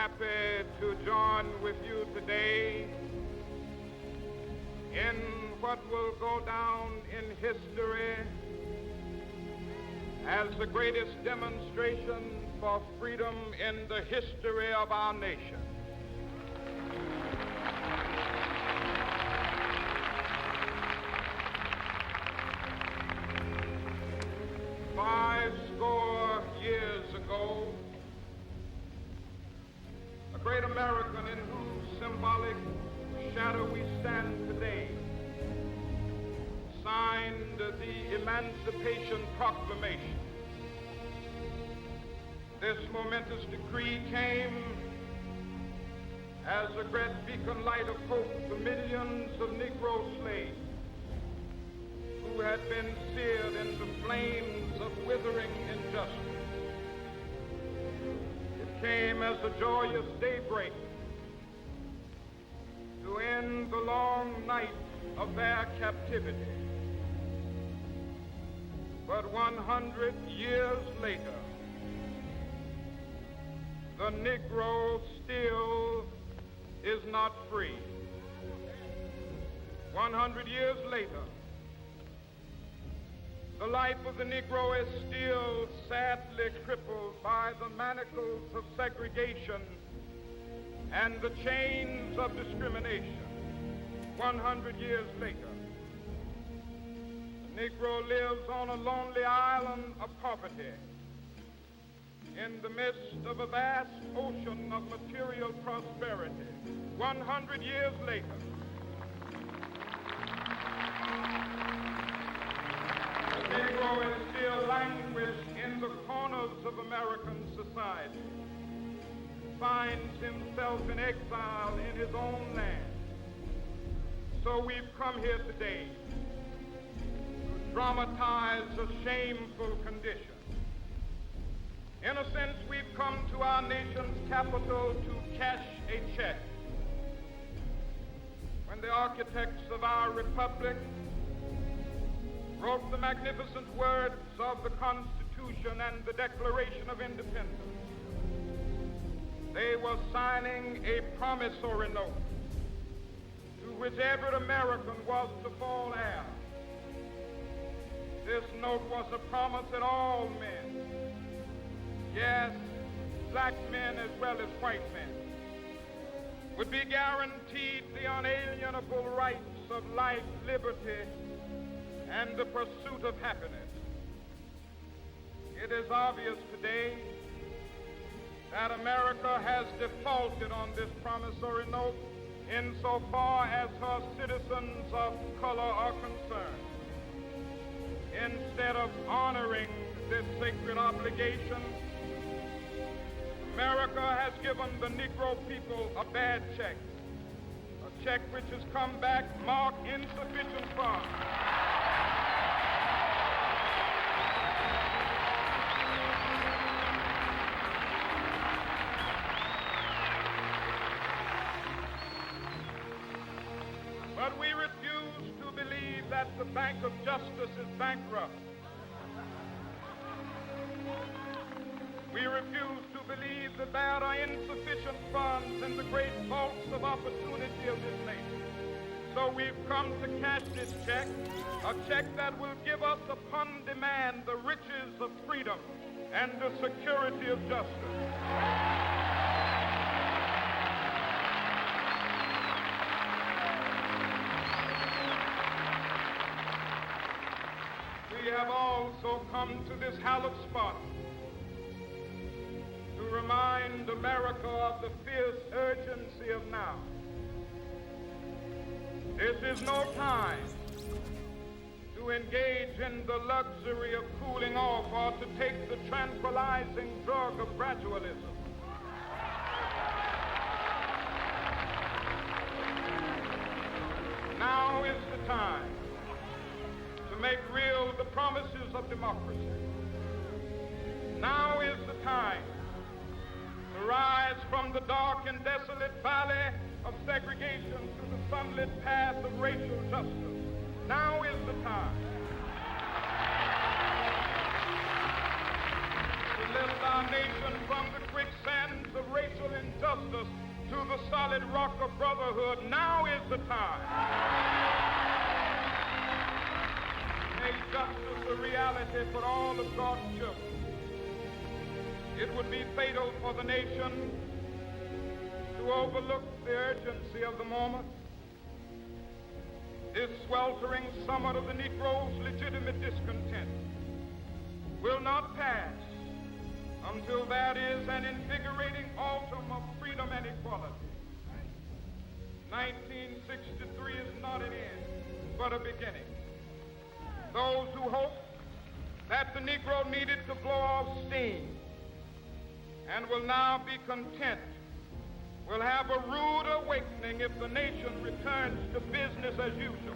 happy to join with you today in what will go down in history as the greatest demonstration for freedom in the history of our nation. Fourscore years ago, a great American in whose symbolic shadow we stand today signed the Emancipation Proclamation. This momentous decree came as a great beacon light of hope to millions of Negro slaves who had been seared in the flames of withering injustice. It came as a joyous daybreak to end the long night of their captivity. But 100 years later, the Negro still is not free. 100 years later, the life of the Negro is still sadly crippled by the manacles of segregation and the chains of discrimination. 100 years later, the Negro lives on a lonely island of poverty in the midst of a vast ocean of material prosperity. 100 years later, the Negro is still languished in the corners of American society, finds himself in exile in his own land. So we've come here today to dramatize a shameful condition. In a sense, we've come to our nation's capital to cash a check. When the architects of our republic wrote the magnificent words of the Constitution and the Declaration of Independence, they were signing a promissory note to which every American was to fall heir. This note was a promise that all men, yes, black men as well as white men, would be guaranteed the unalienable rights of life, liberty, and the pursuit of happiness. It is obvious today that America has defaulted on this promissory note insofar as her citizens of color are concerned. Instead of honoring this sacred obligation, America has given the Negro people a bad check, a check which has come back marked insufficient funds. But we refuse to believe that the Bank of Justice is bankrupt. We refuse to believe that there are insufficient funds in the great vaults of opportunity of this nation. So we've come to cash this check, a check that will give us upon demand the riches of freedom and the security of justice. We have also come to this hallowed spot to remind America of the fierce urgency of now. This is no time to engage in the luxury of cooling off or to take the tranquilizing drug of gradualism. Now is the time to make real the promises of democracy. Now is the time to rise from the dark and desolate valley of segregation to the sunlit path of racial justice. Now is the time to lift our nation from the quicksands of racial injustice justice to the solid rock of brotherhood. Now is the time. Make justice a reality for all of God's children. It would be fatal for the nation to overlook the urgency of the moment. This sweltering summit of the Negro's legitimate discontent will not pass until that is an invigorating autumn of freedom and equality. 1963 is not an end, but a beginning. Those who hope that the Negro needed to blow off steam and will now be content will have a rude awakening if the nation returns to business as usual.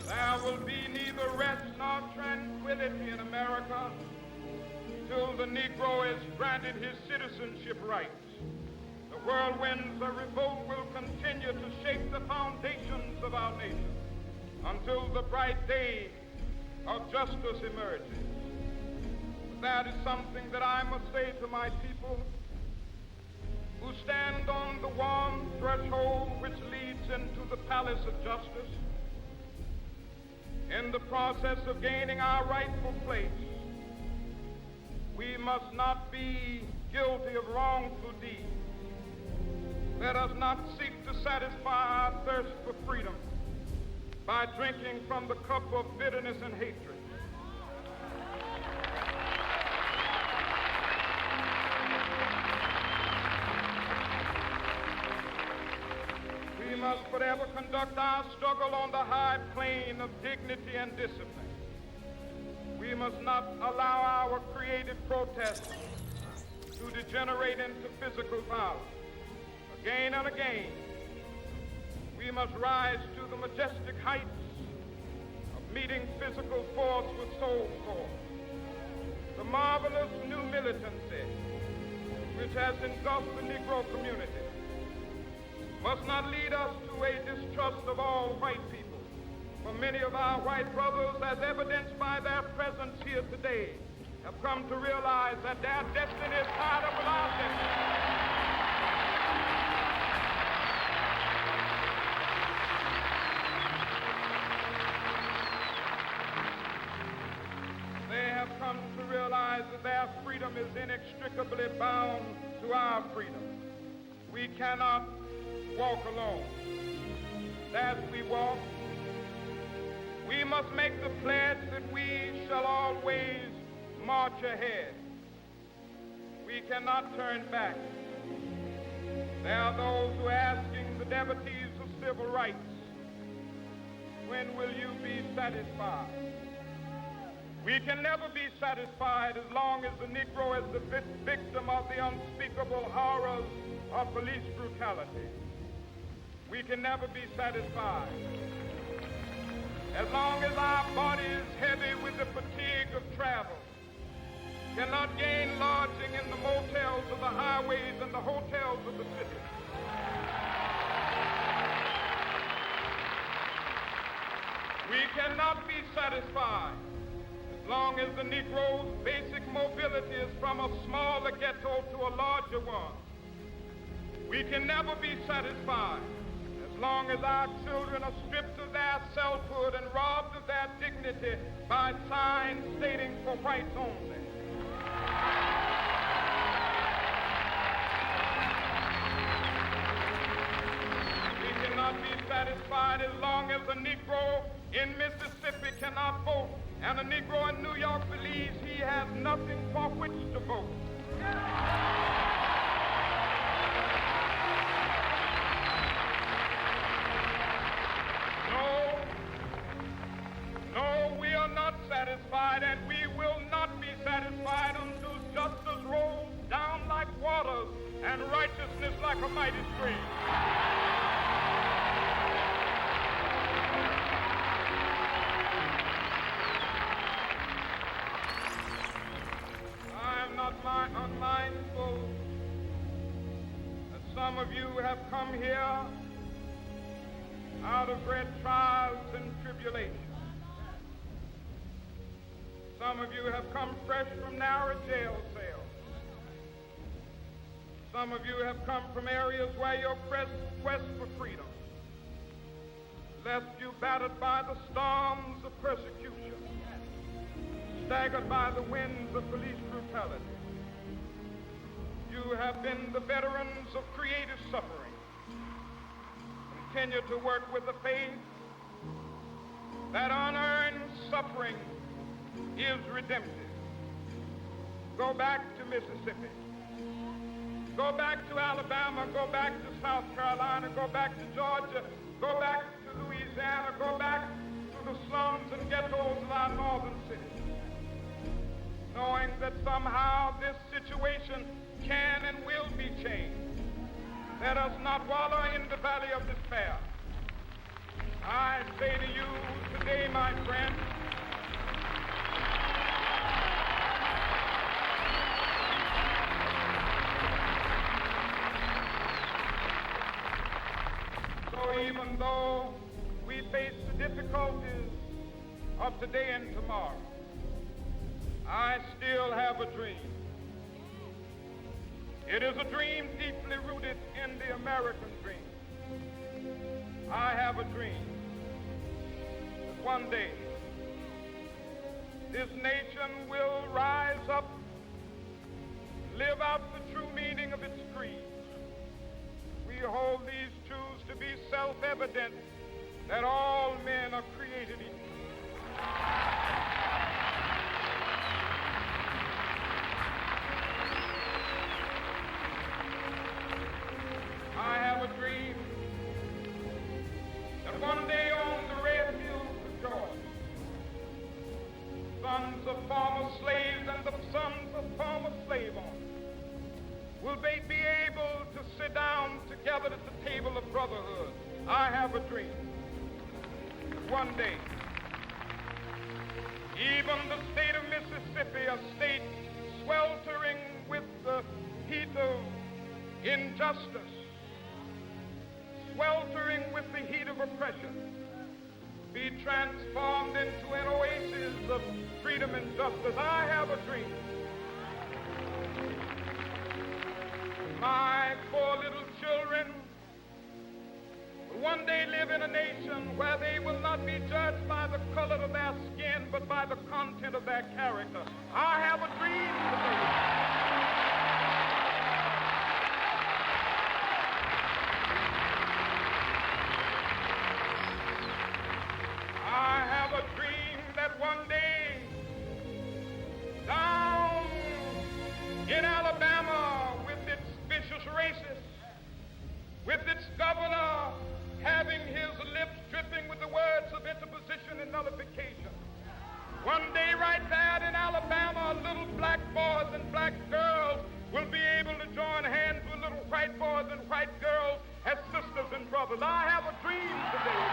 There will be neither rest nor tranquility in America till the Negro is granted his citizenship rights. The whirlwinds of revolt will continue to shake the foundations of our nation until the bright day of justice emerges. But that is something that I must say to my people who stand on the warm threshold which leads into the palace of justice. In the process of gaining our rightful place, we must not be guilty of wrongful deeds. Let us not seek to satisfy our thirst for freedom by drinking from the cup of bitterness and hatred. We must forever conduct our struggle on the high plane of dignity and discipline. We must not allow our creative protests to degenerate into physical violence. Again and again, we must rise to the majestic heights of meeting physical force with soul force. The marvelous new militancy which has engulfed the Negro community must not lead us to a distrust of all white people. For many of our white brothers, as evidenced by their presence here today, have come to realize that their destiny is tied up with our destiny. Come to realize that their freedom is inextricably bound to our freedom. We cannot walk alone. As we walk, we must make the pledge that we shall always march ahead. We cannot turn back. There are those who are asking the devotees of civil rights, when will you be satisfied? We can never be satisfied as long as the Negro is the victim of the unspeakable horrors of police brutality. We can never be satisfied as long as our body is heavy with the fatigue of travel, cannot gain lodging in the motels of the highways and the hotels of the city. We cannot be satisfied as long as the Negro's basic mobility is from a smaller ghetto to a larger one. We can never be satisfied as long as our children are stripped of their selfhood and robbed of their dignity by signs stating for whites only. We cannot be satisfied as long as the Negro in Mississippi cannot vote and a Negro in New York believes he has nothing for which to vote. No, we are not satisfied, and we will not be satisfied until justice rolls down like waters and righteousness like a mighty stream. I am not unmindful that Some of you have come here out of great trials and tribulations. Some of you have come fresh from narrow jail cells. Some of you have come from areas where your quest for freedom left you battered by the storms of persecution, staggered by the winds of police brutality. You have been the veterans of creative suffering. Continue to work with the faith that unearned suffering is redemptive. Go back to Mississippi. Go back to Alabama. Go back to South Carolina. Go back to Georgia. Go back to Louisiana. Go back to the slums and ghettos of our northern cities, knowing that somehow this situation can and will be changed. Let us not wallow in the valley of despair. I say to you today, my friend, so even though we face the difficulties of today and tomorrow, I still have a dream. It is a dream deeply rooted in the American dream. I have a dream that one day this nation will rise up, live out the true meaning of its creed. We hold these truths to be self-evident, that all men are created equal. I have a dream that one day on the red hills of Georgia, sons of former slaves and the sons of former slave owners will they be able to sit down together at the table of brotherhood. I have a dream that one day even the state of Mississippi, a state sweltering with the heat of injustice, sweltering with the heat of oppression, be transformed into an oasis of freedom and justice. I have a dream. My poor little children will one day live in a nation where they will not be judged by the color of their skin, but by the content of their character. I have a dream today. One day, down in Alabama, with its vicious racists, with its governor having his lips dripping with the words of interposition and nullification. One day, right there in Alabama, little black boys and black girls will be able to join hands with little white boys and white girls as sisters and brothers. I have a dream today.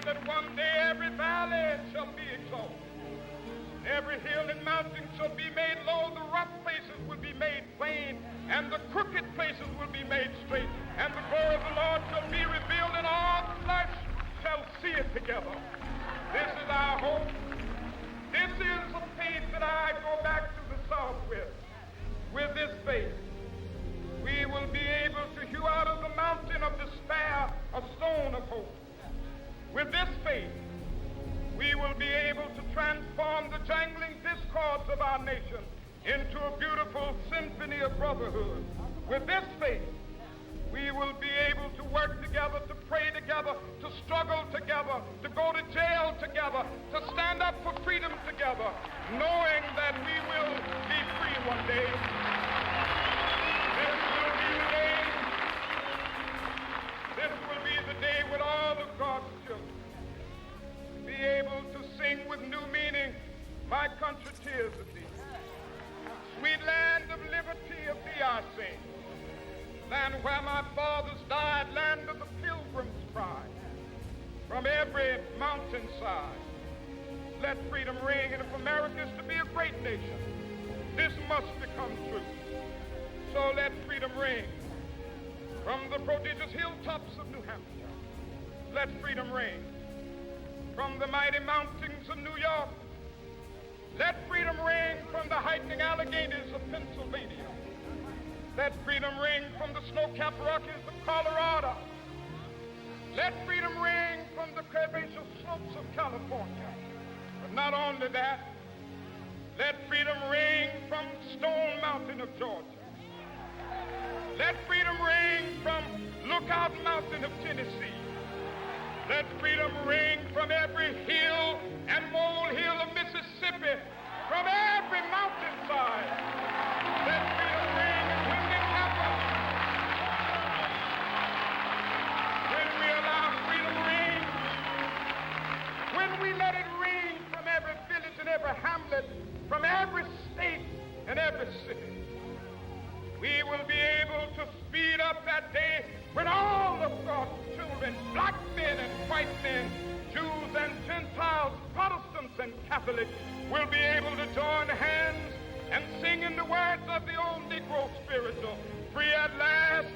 That one day every valley shall be exalted, every hill and mountain shall be made low, the rough places will be made plain, and the crooked places will be made straight, and the glory of the Lord shall be revealed, and all flesh shall see it together. This is our hope. This is the faith that I go back to the South with. With this faith, we will be able to hew out of the mountain of despair a stone of hope. With this faith, we will be able to transform the jangling discords of our nation into a beautiful symphony of brotherhood. With this faith, we will be able to work together, to pray together, to struggle together, to go to jail together, to stand up for freedom together, knowing that we will be free one day. This will be the day. This will be the day when all of God's children be able to sing with new meaning, my country tears of thee. Sweet land of liberty of thee I sing. Land where my fathers died, land of the pilgrim's pride. From every mountainside, let freedom ring. And if America is to be a great nation, this must become true. So let freedom ring from the prodigious hilltops of New Hampshire. Let freedom ring from the mighty mountains of New York. Let freedom ring from the heightening Alleghenies of Pennsylvania. Let freedom ring from the snow-capped Rockies of Colorado. Let freedom ring from the curvaceous slopes of California. But not only that, let freedom ring from Stone Mountain of Georgia. Let freedom ring from Lookout Mountain of Tennessee. Let freedom ring from every hill and molehill of Mississippi, from every mountainside. Let freedom ring, and when it happens, when we allow freedom ring, when we let it ring from every village and every hamlet, from every state and every city, we will be able to speed up that day when all of God's children, black men and white men, Jews and Gentiles, Protestants and Catholics, will be able to join hands and sing in the words of the old Negro spiritual, free at last,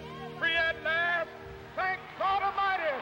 thank God Almighty.